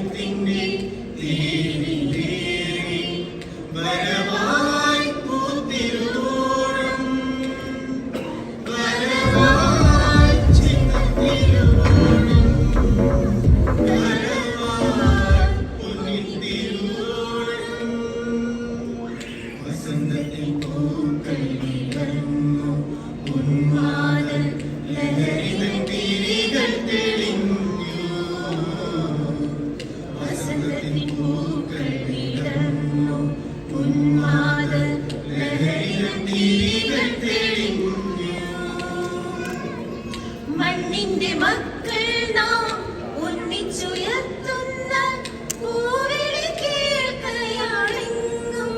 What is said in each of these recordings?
സ്നേഹത്തിന്റെ തേനി വരവായി പൂത്തിരുവോണം വരവായി ചിന്നത്തിരുവോണം വരവായി പൊന്നിത്തിരുവോണം വസന്തത്തിൽ പൂക്കൾ വിടർന്നു ഉന്മാദ ലഹരിതൻ തിരികൾ തെളിഞ്ഞു വസന്തത്തിൽ പൂക്കൾ വിടർന്നു ഉന്മാദ ലഹരിതൻ തിരികൾ തെളിഞ്ഞു മണ്ണിന്റെ മക്കൾ നാം ഒന്നിച്ചുയർത്തുന്ന പൂവിളി കേൾക്കയാണെങ്കും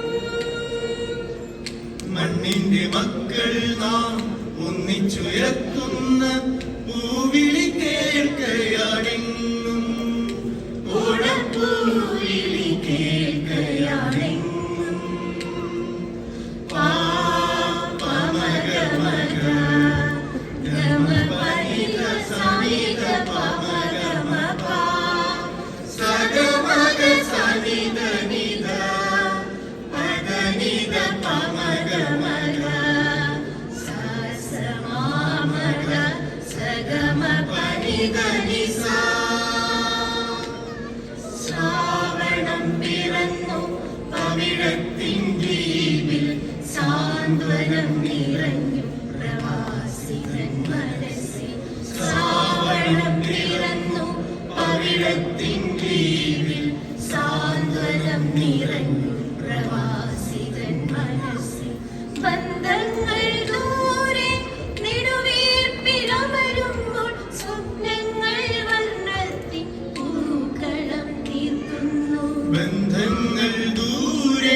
മണ്ണിന്റെ മക്കൾ നാം ഒന്നിച്ചുയർത്തുന്ന പൂവിളി കേൾക്കയാണെങ്കും ഓണപ്പൂവിളി കേൾക്കയാണെങ്കും പാപമഗമഗ ഗമപനിത സനിത പമഗമപ സഗമഗ സനിത നിധ പദനിധ പമഗമഗ സസമാമഗ സഗമപനിധ നിസ ശ്രാവണം പിറന്നു പവിഴത്തിൻ ദ്വീപിൽ സാന്ത്വനം നിറഞ്ഞു പ്രവാസിതൻ മനസ്സിൽ ശ്രാവണം പിറന്നു പവിഴത്തിൻ ദ്വീപിൽ സാന്ത്വനം നിറഞ്ഞു പ്രവാസിതൻ മനസ്സിൽ ബന്ധങ്ങൾ ദൂരെ നെടുവീർപ്പിലമരുമ്പോൾ സ്വപ്നങ്ങൾ വർണ്ണത്തിൽ പൂക്കളം തീർക്കുന്നു ബന്ധങ്ങൾ ദൂരെ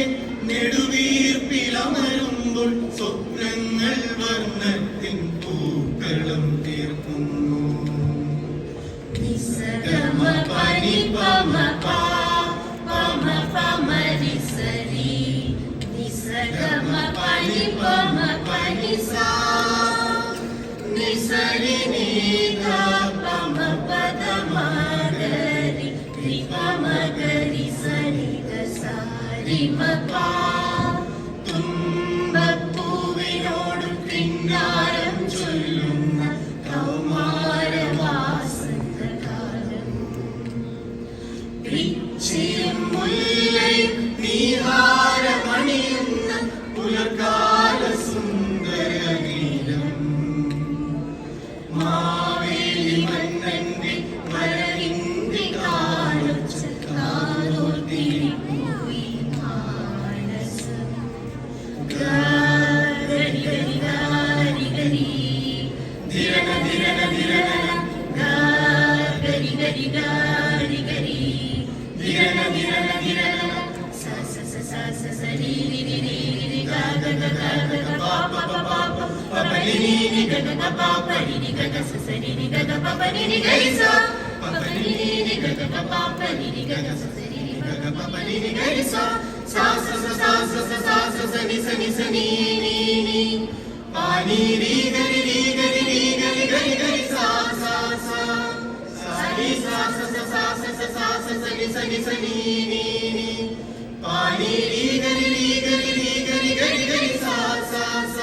നെടുവീർപ്പിലമരുമ്പോൾ സ്വപ്നങ്ങൾ വർണ്ണത്തിൽ പൂക്കളം തീർക്കുന്നു നിസഗമ പനി പമ പമ പമരിസരി നിസഗമ പനി പമ പനിസ നിസരി നീത പമ പദമഗരി രിപമഗരി സരിത സാരിമപ തുമ്പപ്പൂവിനോട് കിന്നാരം ചൊല്ലുന്ന കൗമാരവാസന്തകാലം പിച്ചിയും മുല്ലയും നീഹാരമണിയുന്ന പുലർക്കാല സുന്ദരഗീതം മാവേലി മന്നന്റെ വരവിന്റെ കാലൊച്ച കാതോർത്തിരിപ്പോയി മാനസം ഗരി ഗരി ഗരി ഗരി ധിരന ധിരന ധിരന ഗരി ഗരി ഗരി ഗരി ധിരന ധിരന ധിരന സ സ സ സ സ സ രി രി രി രി രി ഗ ഗ ഗ ഗ ഗ ഗ പ പ പ പ പ പ രി രി രി ഗ ഗ ഗ പ പ രി രി ഗ ഗ സ സ രി രി ഗ ഗ പ പ രി രി ഗ രി സ പ പ രി രി ഗ ഗ ഗ പ പ രി രി ഗ ഗ സ സ രി രി ഗ ഗ പ പ രി രി ഗ രി സ സ സ സ സ സ സ സ സ സ നി സ നി സ നി നി നി പ നി രി ഗ രി രി ഗ രി രി ഗ രി ഗ രി ഗ രി സ സ സ സ രി സ സ സ സ സ സ സ സ സ നി സ നി സ നി നി നി പ നി രി ഗ രി രി ഗ രി രി ഗ രി ഗ രി ഗ രി സ സ സ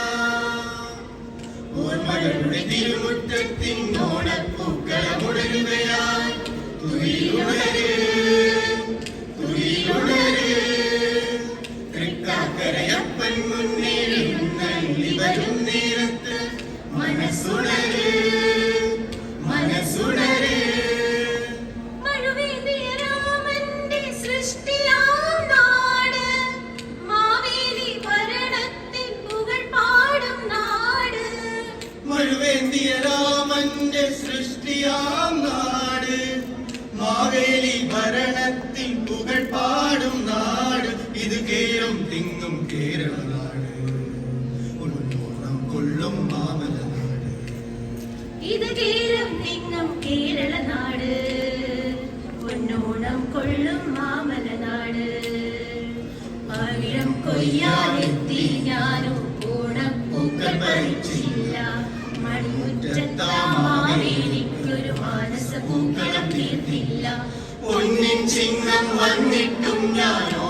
ഓർമ്മകളുടെ തിരുമുറ്റത്തിൻ ഓണപ്പൂക്കളമുടരുകയായി തുയിലുണര് തുയിലുണര് തൃക്കാക്കരയപ്പൻ മുന്നേറി വരും നേരത്ത് മനസ്സുണര് മനസ്സുണര് മഴുവേന്തിയ രാമന്റെ സൃഷ്ടിയാം നാട് മാവേലി ഭരണത്തിൻ പുകഴ് പാടും നാട് മഴുവേന്തിയ രാമന്റെ സൃഷ്ടിയാം നാട് മാവേലി ഭരണത്തിൻ പുകഴ് പാടും നാട് ഇത് കേരം തിങ്ങും കേരള നാട് ഉന്നോണം കൊള്ളും മാമല നാട് ഇത് കേരം തിങ്ങും കേരള നാട് പൊന്നോണം കൊള്ളും മാമല നാട് പവിഴം കൊയ്യാനെത്തി ഞാനും ഓണപ്പൂക്കൾ പറിച്ചില്ല മണിമുറ്റത്താ മാവേലിക്കൊരു മാനസ പൂക്കളം തീർത്തില്ല പൊന്നിൻ വന്നിട്ടും ഞാൻ